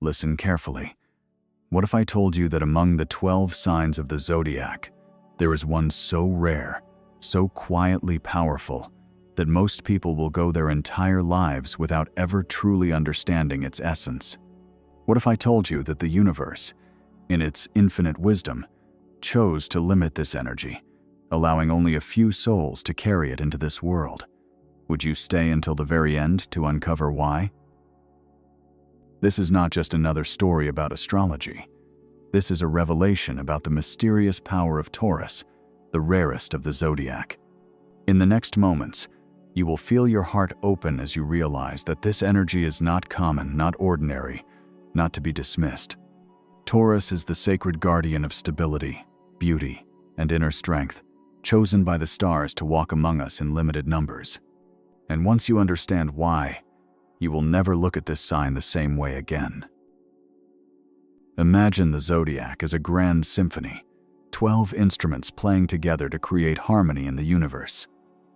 Listen carefully. What if I told you that among the 12 signs of the zodiac, there is one so rare, so quietly powerful, that most people will go their entire lives without ever truly understanding its essence? What if I told you that the universe, in its infinite wisdom, chose to limit this energy, allowing only a few souls to carry it into this world? Would you stay until the very end to uncover why? This is not just another story about astrology. This is a revelation about the mysterious power of Taurus, the rarest of the zodiac. In the next moments, you will feel your heart open as you realize that this energy is not common, not ordinary, not to be dismissed. Taurus is the sacred guardian of stability, beauty, and inner strength, chosen by the stars to walk among us in limited numbers. And once you understand why, you will never look at this sign the same way again. Imagine the zodiac as a grand symphony, 12 instruments playing together to create harmony in the universe.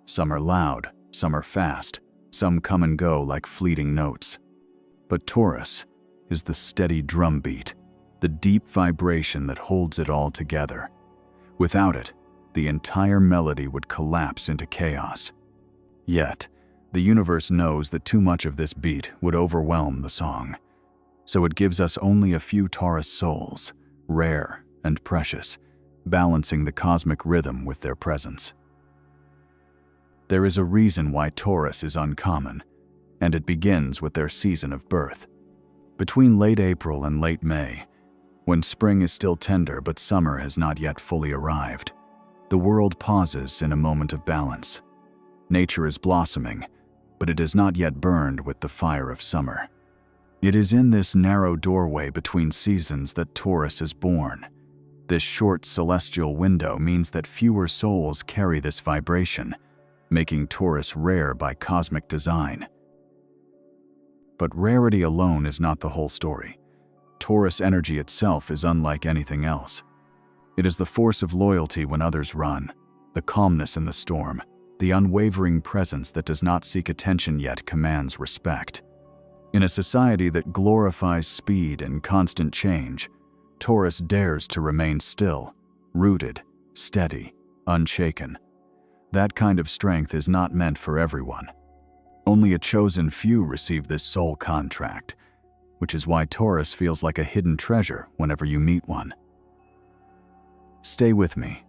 Some are loud, some are fast, some come and go like fleeting notes. But Taurus is the steady drumbeat, the deep vibration that holds it all together. Without it, the entire melody would collapse into chaos. Yet, the universe knows that too much of this beat would overwhelm the song. So it gives us only a few Taurus souls, rare and precious, balancing the cosmic rhythm with their presence. There is a reason why Taurus is uncommon, and it begins with their season of birth. Between late April and late May, when spring is still tender but summer has not yet fully arrived, the world pauses in a moment of balance. Nature is blossoming, but it is not yet burned with the fire of summer. It is in this narrow doorway between seasons that Taurus is born. This short celestial window means that fewer souls carry this vibration, making Taurus rare by cosmic design. But rarity alone is not the whole story. Taurus energy itself is unlike anything else. It is the force of loyalty when others run, the calmness in the storm, the unwavering presence that does not seek attention yet commands respect. In a society that glorifies speed and constant change, Taurus dares to remain still, rooted, steady, unshaken. That kind of strength is not meant for everyone. Only a chosen few receive this soul contract, which is why Taurus feels like a hidden treasure whenever you meet one. Stay with me,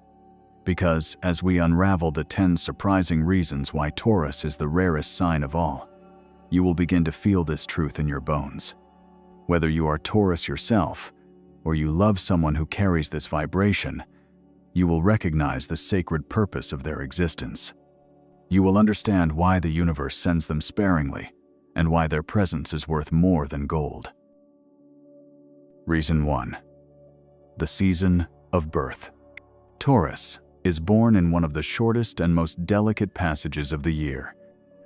because as we unravel the 10 surprising reasons why Taurus is the rarest sign of all, you will begin to feel this truth in your bones. Whether you are Taurus yourself, or you love someone who carries this vibration, you will recognize the sacred purpose of their existence. You will understand why the universe sends them sparingly, and why their presence is worth more than gold. Reason 1. The season of birth. Taurus is born in one of the shortest and most delicate passages of the year.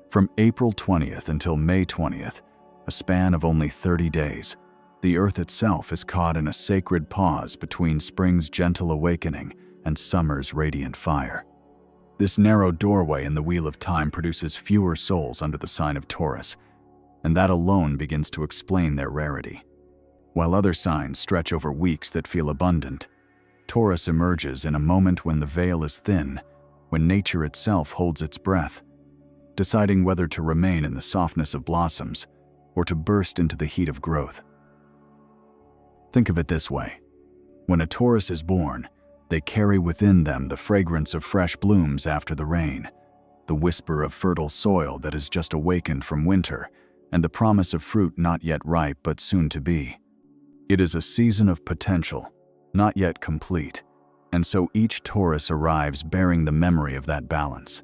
From April 20th until May 20th, a span of only 30 days, the Earth itself is caught in a sacred pause between spring's gentle awakening and summer's radiant fire. This narrow doorway in the wheel of time produces fewer souls under the sign of Taurus, and that alone begins to explain their rarity. While other signs stretch over weeks that feel abundant, Taurus emerges in a moment when the veil is thin, when nature itself holds its breath, deciding whether to remain in the softness of blossoms or to burst into the heat of growth. Think of it this way. When a Taurus is born, they carry within them the fragrance of fresh blooms after the rain, the whisper of fertile soil that has just awakened from winter, and the promise of fruit not yet ripe but soon to be. It is a season of potential, not yet complete, and so each Taurus arrives bearing the memory of that balance.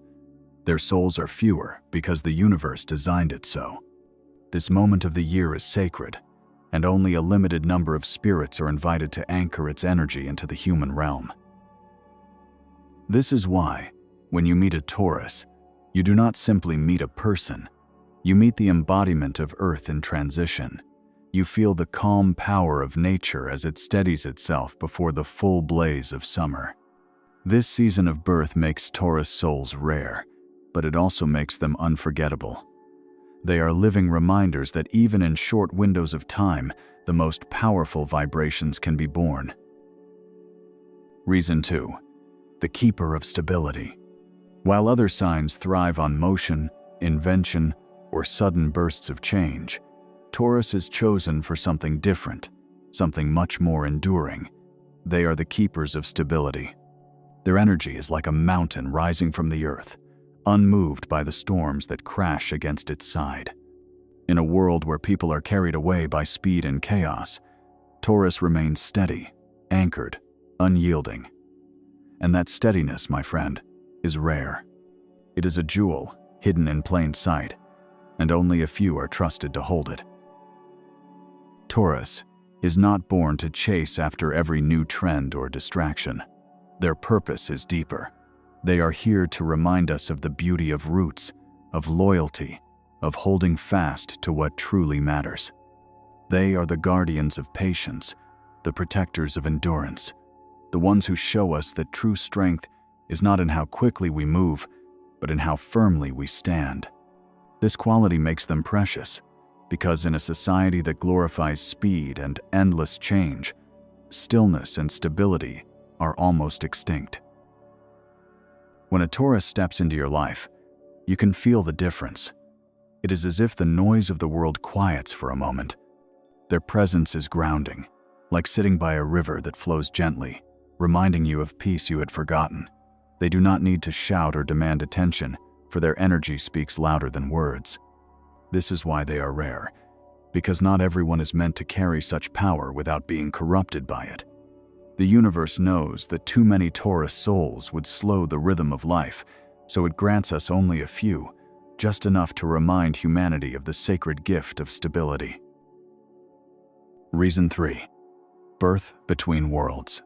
Their souls are fewer because the universe designed it so. This moment of the year is sacred, and only a limited number of spirits are invited to anchor its energy into the human realm. This is why, when you meet a Taurus, you do not simply meet a person. You meet the embodiment of Earth in transition. You feel the calm power of nature as it steadies itself before the full blaze of summer. This season of birth makes Taurus souls rare, but it also makes them unforgettable. They are living reminders that even in short windows of time, the most powerful vibrations can be born. Reason 2. The keeper of stability. While other signs thrive on motion, invention, or sudden bursts of change, Taurus is chosen for something different, something much more enduring. They are the keepers of stability. Their energy is like a mountain rising from the earth, unmoved by the storms that crash against its side. In a world where people are carried away by speed and chaos, Taurus remains steady, anchored, unyielding. And that steadiness, my friend, is rare. It is a jewel hidden in plain sight, and only a few are trusted to hold it. Taurus is not born to chase after every new trend or distraction. Their purpose is deeper. They are here to remind us of the beauty of roots, of loyalty, of holding fast to what truly matters. They are the guardians of patience, the protectors of endurance, the ones who show us that true strength is not in how quickly we move, but in how firmly we stand. This quality makes them precious, because in a society that glorifies speed and endless change, stillness and stability are almost extinct. When a Taurus steps into your life, you can feel the difference. It is as if the noise of the world quiets for a moment. Their presence is grounding, like sitting by a river that flows gently, reminding you of peace you had forgotten. They do not need to shout or demand attention, for their energy speaks louder than words. This is why they are rare, because not everyone is meant to carry such power without being corrupted by it. The universe knows that too many Taurus souls would slow the rhythm of life, so it grants us only a few, just enough to remind humanity of the sacred gift of stability. Reason 3. Birth between worlds.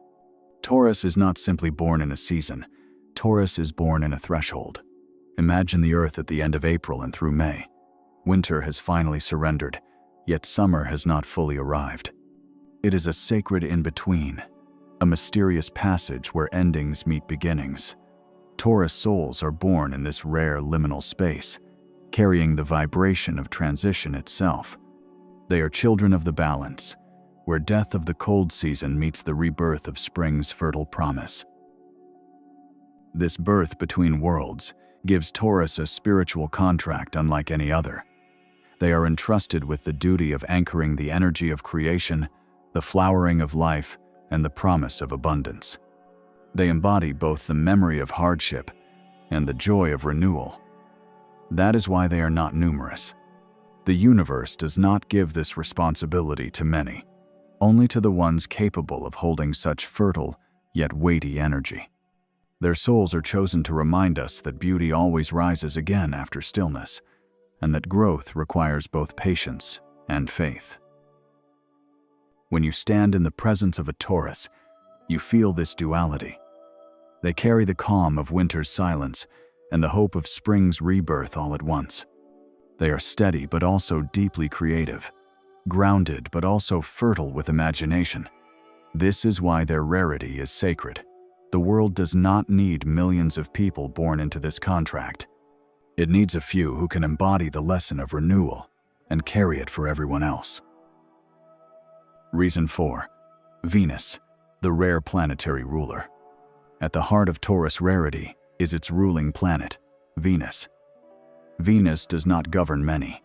Taurus is not simply born in a season. Taurus is born in a threshold. Imagine the Earth at the end of April and through May. Winter has finally surrendered, yet summer has not fully arrived. It is a sacred in-between, a mysterious passage where endings meet beginnings. Taurus souls are born in this rare liminal space, carrying the vibration of transition itself. They are children of the balance, where death of the cold season meets the rebirth of spring's fertile promise. This birth between worlds gives Taurus a spiritual contract unlike any other. They are entrusted with the duty of anchoring the energy of creation, the flowering of life, and the promise of abundance. They embody both the memory of hardship and the joy of renewal. That is why they are not numerous. The universe does not give this responsibility to many, only to the ones capable of holding such fertile yet weighty energy. Their souls are chosen to remind us that beauty always rises again after stillness, and that growth requires both patience and faith. When you stand in the presence of a Taurus, you feel this duality. They carry the calm of winter's silence and the hope of spring's rebirth all at once. They are steady but also deeply creative, grounded but also fertile with imagination. This is why their rarity is sacred. The world does not need millions of people born into this contract. It needs a few who can embody the lesson of renewal and carry it for everyone else. Reason 4. Venus, the rare planetary ruler. At the heart of Taurus rarity is its ruling planet, Venus. Venus does not govern many.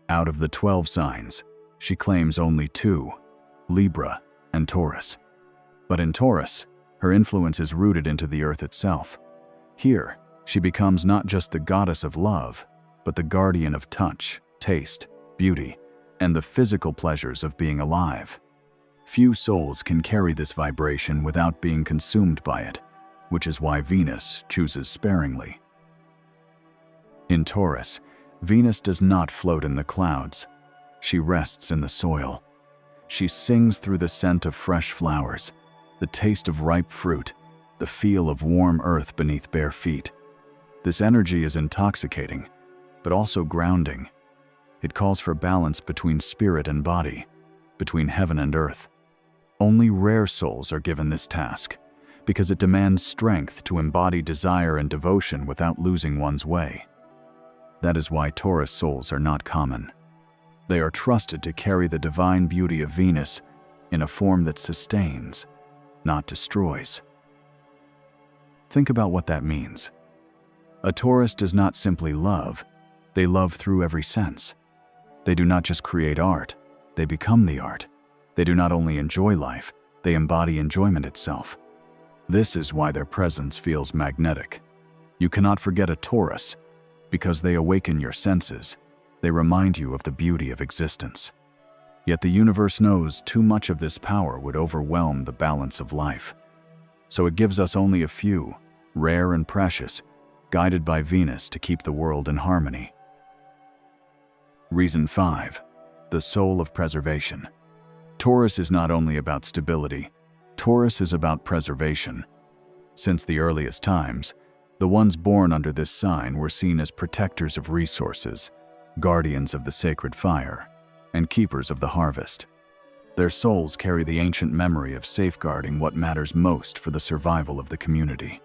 Out of the 12 signs, she claims only 2, Libra and Taurus. But in Taurus, her influence is rooted into the earth itself. Here, she becomes not just the goddess of love, but the guardian of touch, taste, beauty, and the physical pleasures of being alive. Few souls can carry this vibration without being consumed by it, which is why Venus chooses sparingly. In Taurus, Venus does not float in the clouds. She rests in the soil. She sings through the scent of fresh flowers, the taste of ripe fruit, the feel of warm earth beneath bare feet. This energy is intoxicating, but also grounding. It calls for balance between spirit and body, between heaven and earth. Only rare souls are given this task, because it demands strength to embody desire and devotion without losing one's way. That is why Taurus souls are not common. They are trusted to carry the divine beauty of Venus in a form that sustains, not destroys. Think about what that means. A Taurus does not simply love, they love through every sense. They do not just create art, they become the art. They do not only enjoy life, they embody enjoyment itself. This is why their presence feels magnetic. You cannot forget a Taurus, because they awaken your senses. They remind you of the beauty of existence. Yet the universe knows too much of this power would overwhelm the balance of life. So it gives us only a few, rare and precious, guided by Venus to keep the world in harmony. Reason 5. The soul of preservation. Taurus is not only about stability, Taurus is about preservation. Since the earliest times, the ones born under this sign were seen as protectors of resources, guardians of the sacred fire, and keepers of the harvest. Their souls carry the ancient memory of safeguarding what matters most for the survival of the community.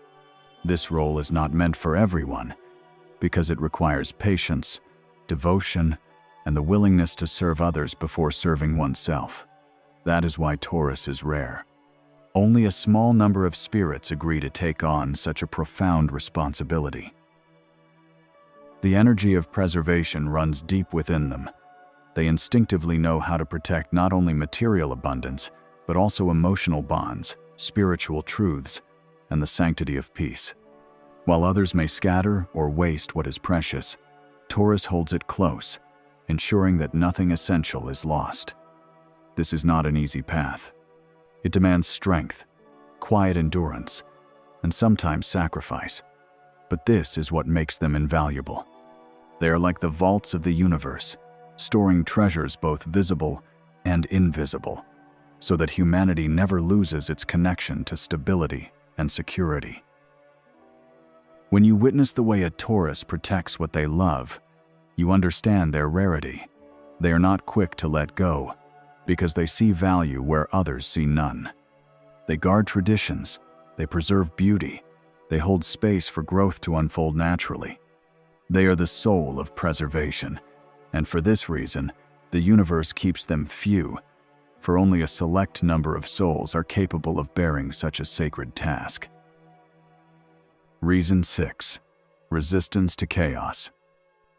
This role is not meant for everyone, because it requires patience, devotion, and the willingness to serve others before serving oneself. That is why Taurus is rare. Only a small number of spirits agree to take on such a profound responsibility. The energy of preservation runs deep within them. They instinctively know how to protect not only material abundance, but also emotional bonds, spiritual truths, and the sanctity of peace. While others may scatter or waste what is precious, Taurus holds it close, ensuring that nothing essential is lost. This is not an easy path. It demands strength, quiet endurance, and sometimes sacrifice. But this is what makes them invaluable. They are like the vaults of the universe, storing treasures both visible and invisible, so that humanity never loses its connection to stability and security. When you witness the way a Taurus protects what they love, you understand their rarity. They are not quick to let go, because they see value where others see none. They guard traditions, they preserve beauty, they hold space for growth to unfold naturally. They are the soul of preservation, and for this reason, the universe keeps them few, for only a select number of souls are capable of bearing such a sacred task. Reason 6. Resistance to chaos.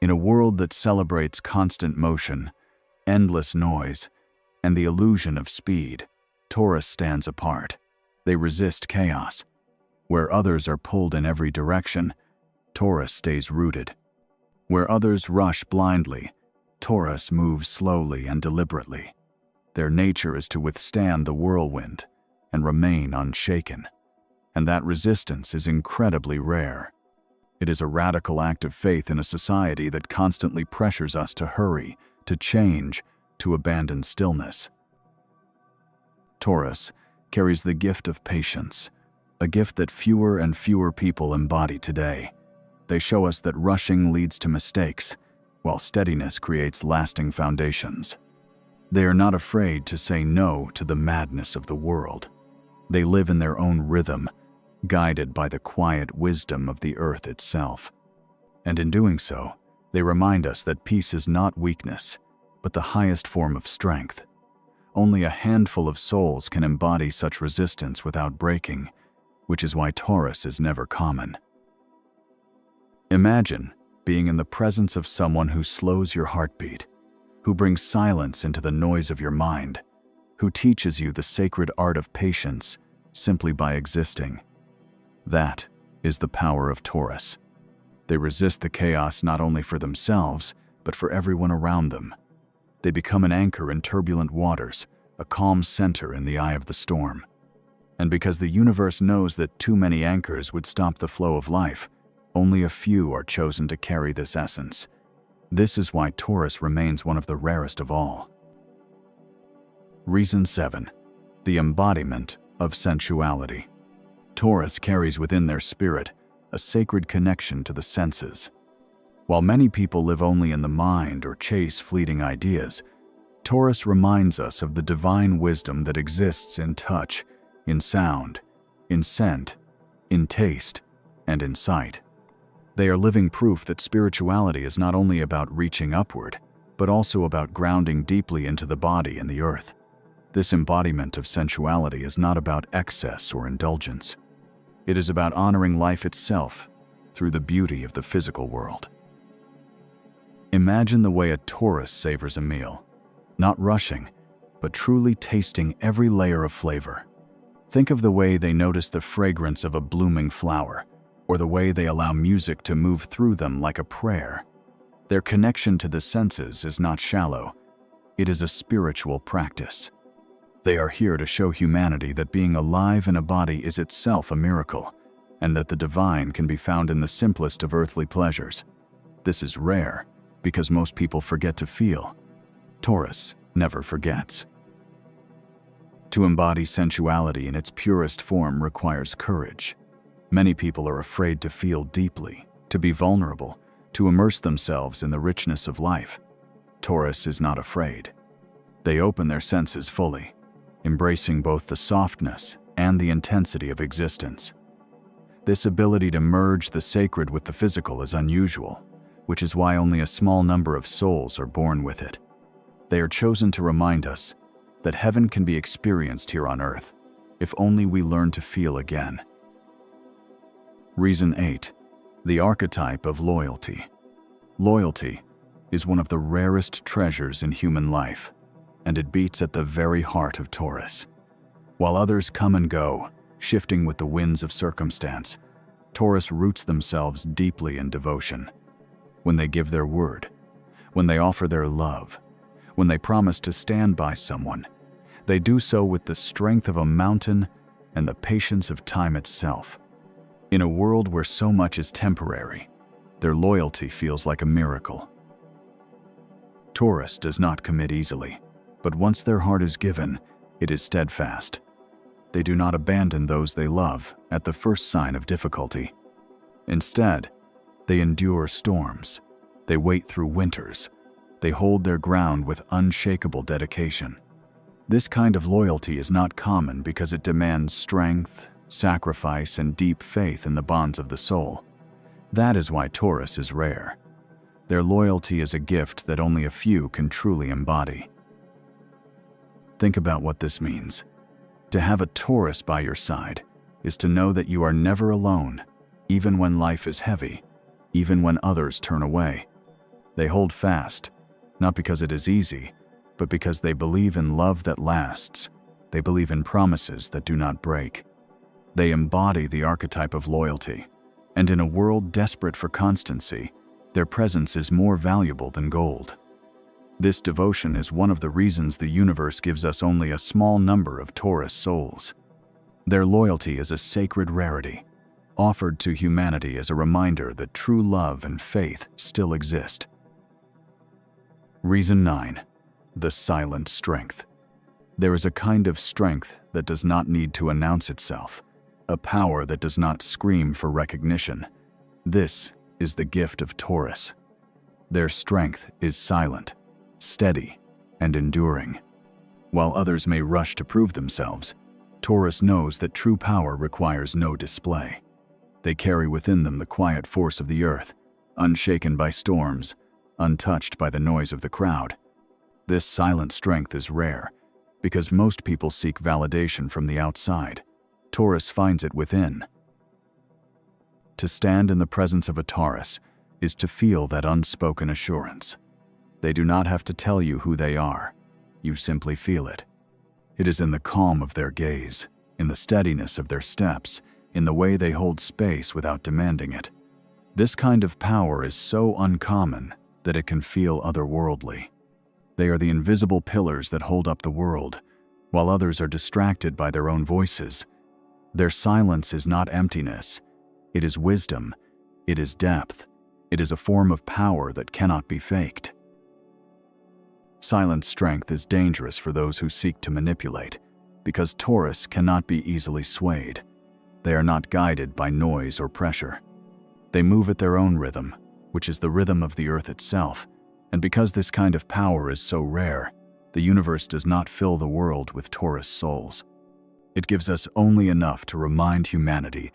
In a world that celebrates constant motion, endless noise, and the illusion of speed, Taurus stands apart. They resist chaos. Where others are pulled in every direction, Taurus stays rooted. Where others rush blindly, Taurus moves slowly and deliberately. Their nature is to withstand the whirlwind and remain unshaken. And that resistance is incredibly rare. It is a radical act of faith in a society that constantly pressures us to hurry, to change, to abandon stillness. Taurus carries the gift of patience, a gift that fewer and fewer people embody today. They show us that rushing leads to mistakes, while steadiness creates lasting foundations. They are not afraid to say no to the madness of the world. They live in their own rhythm, guided by the quiet wisdom of the earth itself. And in doing so, they remind us that peace is not weakness, but the highest form of strength. Only a handful of souls can embody such resistance without breaking, which is why Taurus is never common. Imagine being in the presence of someone who slows your heartbeat, who brings silence into the noise of your mind, who teaches you the sacred art of patience simply by existing. That is the power of Taurus. They resist the chaos not only for themselves, but for everyone around them. They become an anchor in turbulent waters, a calm center in the eye of the storm. And because the universe knows that too many anchors would stop the flow of life, only a few are chosen to carry this essence. This is why Taurus remains one of the rarest of all. Reason 7. The embodiment of sensuality. Taurus carries within their spirit a sacred connection to the senses. While many people live only in the mind or chase fleeting ideas, Taurus reminds us of the divine wisdom that exists in touch, in sound, in scent, in taste, and in sight. They are living proof that spirituality is not only about reaching upward, but also about grounding deeply into the body and the earth. This embodiment of sensuality is not about excess or indulgence. It is about honoring life itself through the beauty of the physical world. Imagine the way a Taurus savors a meal, not rushing, but truly tasting every layer of flavor. Think of the way they notice the fragrance of a blooming flower, or the way they allow music to move through them like a prayer. Their connection to the senses is not shallow. It is a spiritual practice. They are here to show humanity that being alive in a body is itself a miracle, and that the divine can be found in the simplest of earthly pleasures. This is rare, because most people forget to feel. Taurus never forgets. To embody sensuality in its purest form requires courage. Many people are afraid to feel deeply, to be vulnerable, to immerse themselves in the richness of life. Taurus is not afraid. They open their senses fully, embracing both the softness and the intensity of existence. This ability to merge the sacred with the physical is unusual, which is why only a small number of souls are born with it. They are chosen to remind us that heaven can be experienced here on earth, if only we learn to feel again. Reason 8. The Archetype of Loyalty. Loyalty is one of the rarest treasures in human life, and it beats at the very heart of Taurus. While others come and go, shifting with the winds of circumstance, Taurus roots themselves deeply in devotion. When they give their word, when they offer their love, when they promise to stand by someone, they do so with the strength of a mountain and the patience of time itself. In a world where so much is temporary, their loyalty feels like a miracle. Taurus does not commit easily, but once their heart is given, it is steadfast. They do not abandon those they love at the first sign of difficulty. Instead, they endure storms. They wait through winters. They hold their ground with unshakable dedication. This kind of loyalty is not common because it demands strength, sacrifice, and deep faith in the bonds of the soul. That is why Taurus is rare. Their loyalty is a gift that only a few can truly embody. Think about what this means. To have a Taurus by your side is to know that you are never alone, even when life is heavy, even when others turn away. They hold fast, not because it is easy, but because they believe in love that lasts. They believe in promises that do not break. They embody the archetype of loyalty, and in a world desperate for constancy, their presence is more valuable than gold. This devotion is one of the reasons the universe gives us only a small number of Taurus souls. Their loyalty is a sacred rarity, offered to humanity as a reminder that true love and faith still exist. Reason 9. The silent strength. There is a kind of strength that does not need to announce itself, a power that does not scream for recognition. This is the gift of Taurus. Their strength is silent, steady, and enduring. While others may rush to prove themselves, Taurus knows that true power requires no display. They carry within them the quiet force of the earth, unshaken by storms, untouched by the noise of the crowd. This silent strength is rare, because most people seek validation from the outside. Taurus finds it within. To stand in the presence of a Taurus is to feel that unspoken assurance. They do not have to tell you who they are. You simply feel it. It is in the calm of their gaze, in the steadiness of their steps, in the way they hold space without demanding it. This kind of power is so uncommon that it can feel otherworldly. They are the invisible pillars that hold up the world, while others are distracted by their own voices. Their silence is not emptiness. It is wisdom. It is depth. It is a form of power that cannot be faked. Silent strength is dangerous for those who seek to manipulate, because Taurus cannot be easily swayed. They are not guided by noise or pressure. They move at their own rhythm, which is the rhythm of the earth itself, and because this kind of power is so rare, the universe does not fill the world with Taurus souls. It gives us only enough to remind humanity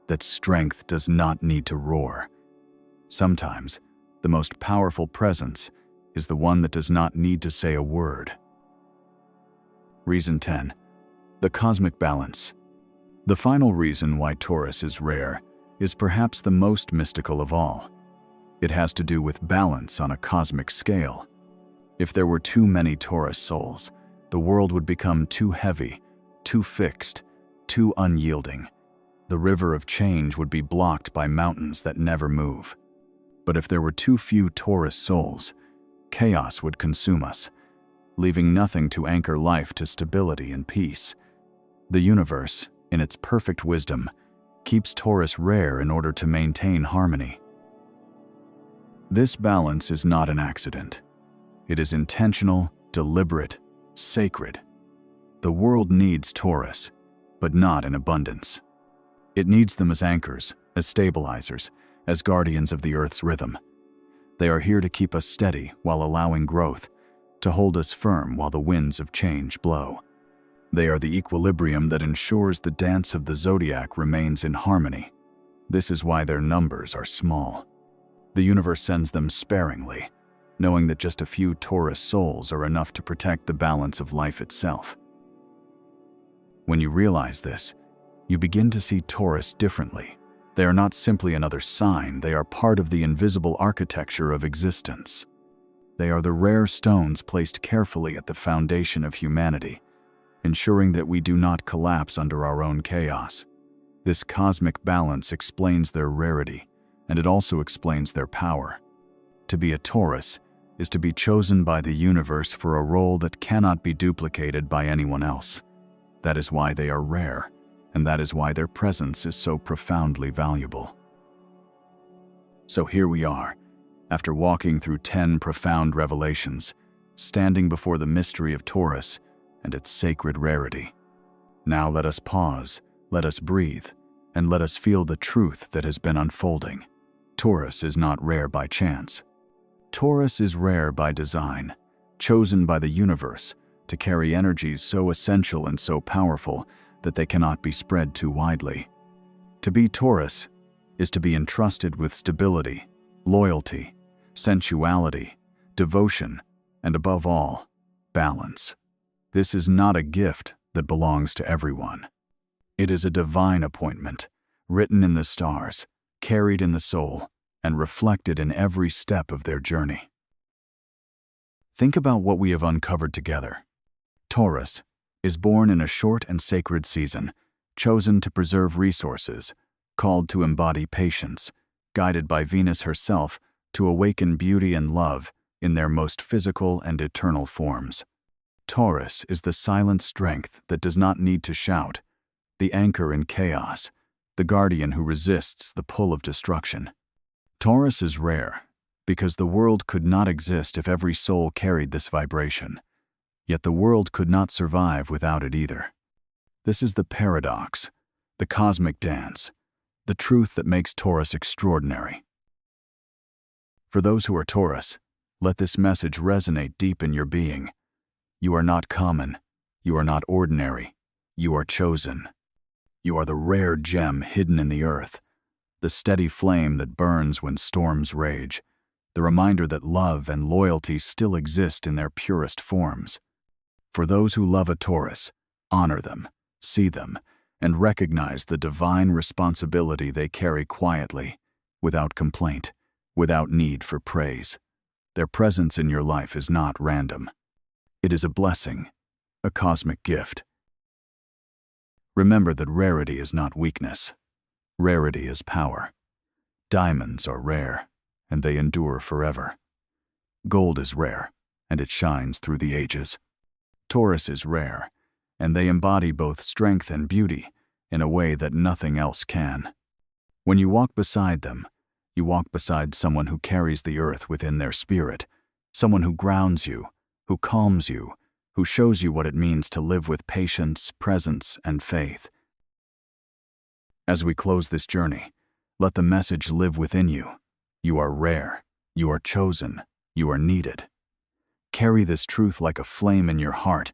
that strength does not need to roar. Sometimes, the most powerful presence is the one that does not need to say a word. Reason 10. The cosmic balance. The final reason why Taurus is rare is perhaps the most mystical of all. It has to do with balance on a cosmic scale. If there were too many Taurus souls, the world would become too heavy, too fixed, too unyielding. The river of change would be blocked by mountains that never move. But if there were too few Taurus souls, chaos would consume us, leaving nothing to anchor life to stability and peace. The universe, in its perfect wisdom, keeps Taurus rare in order to maintain harmony. This balance is not an accident. It is intentional, deliberate, sacred. The world needs Taurus, but not in abundance. It needs them as anchors, as stabilizers, as guardians of the Earth's rhythm. They are here to keep us steady while allowing growth, to hold us firm while the winds of change blow. They are the equilibrium that ensures the dance of the zodiac remains in harmony. This is why their numbers are small. The universe sends them sparingly, knowing that just a few Taurus souls are enough to protect the balance of life itself. When you realize this, you begin to see Taurus differently. They are not simply another sign, they are part of the invisible architecture of existence. They are the rare stones placed carefully at the foundation of humanity, ensuring that we do not collapse under our own chaos. This cosmic balance explains their rarity, and it also explains their power. To be a Taurus is to be chosen by the universe for a role that cannot be duplicated by anyone else. That is why they are rare, and that is why their presence is so profoundly valuable. So here we are, after walking through 10 profound revelations, standing before the mystery of Taurus and its sacred rarity. Now let us pause, let us breathe, and let us feel the truth that has been unfolding. Taurus is not rare by chance. Taurus is rare by design, chosen by the universe to carry energies so essential and so powerful that they cannot be spread too widely. To be Taurus is to be entrusted with stability, loyalty, sensuality, devotion, and above all, balance. This is not a gift that belongs to everyone. It is a divine appointment, written in the stars, carried in the soul, and reflected in every step of their journey. Think about what we have uncovered together. Taurus is born in a short and sacred season, chosen to preserve resources, called to embody patience, guided by Venus herself to awaken beauty and love in their most physical and eternal forms. Taurus is the silent strength that does not need to shout, the anchor in chaos, the guardian who resists the pull of destruction. Taurus is rare because the world could not exist if every soul carried this vibration. Yet the world could not survive without it either. This is the paradox, the cosmic dance, the truth that makes Taurus extraordinary. For those who are Taurus, let this message resonate deep in your being. You are not common. You are not ordinary. You are chosen. You are the rare gem hidden in the earth, the steady flame that burns when storms rage, the reminder that love and loyalty still exist in their purest forms. For those who love a Taurus, honor them, see them, and recognize the divine responsibility they carry quietly, without complaint, without need for praise. Their presence in your life is not random. It is a blessing, a cosmic gift. Remember that rarity is not weakness. Rarity is power. Diamonds are rare, and they endure forever. Gold is rare, and it shines through the ages. Taurus is rare, and they embody both strength and beauty in a way that nothing else can. When you walk beside them, you walk beside someone who carries the earth within their spirit, someone who grounds you, who calms you, who shows you what it means to live with patience, presence, and faith. As we close this journey, let the message live within you. You are rare, you are chosen, you are needed. Carry this truth like a flame in your heart,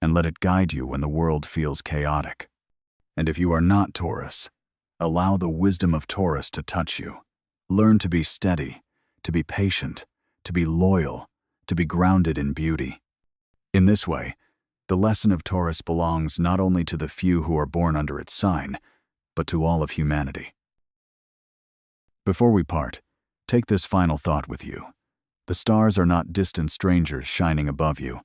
and let it guide you when the world feels chaotic. And if you are not Taurus, allow the wisdom of Taurus to touch you. Learn to be steady, to be patient, to be loyal, to be grounded in beauty. In this way, the lesson of Taurus belongs not only to the few who are born under its sign, but to all of humanity. Before we part, take this final thought with you. The stars are not distant strangers shining above you.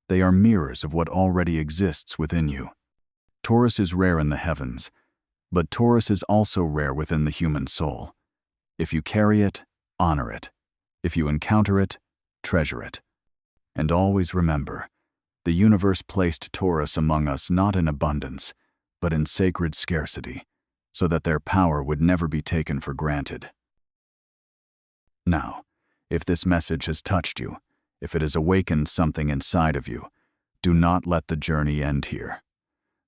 They are mirrors of what already exists within you. Taurus is rare in the heavens, but Taurus is also rare within the human soul. If you carry it, honor it. If you encounter it, treasure it. And always remember, the universe placed Taurus among us not in abundance, but in sacred scarcity, so that their power would never be taken for granted. Now, if this message has touched you, if it has awakened something inside of you, do not let the journey end here.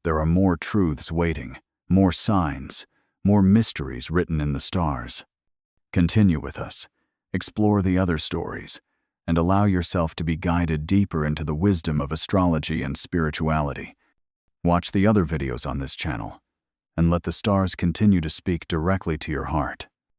There are more truths waiting, more signs, more mysteries written in the stars. Continue with us, explore the other stories, and allow yourself to be guided deeper into the wisdom of astrology and spirituality. Watch the other videos on this channel, and let the stars continue to speak directly to your heart.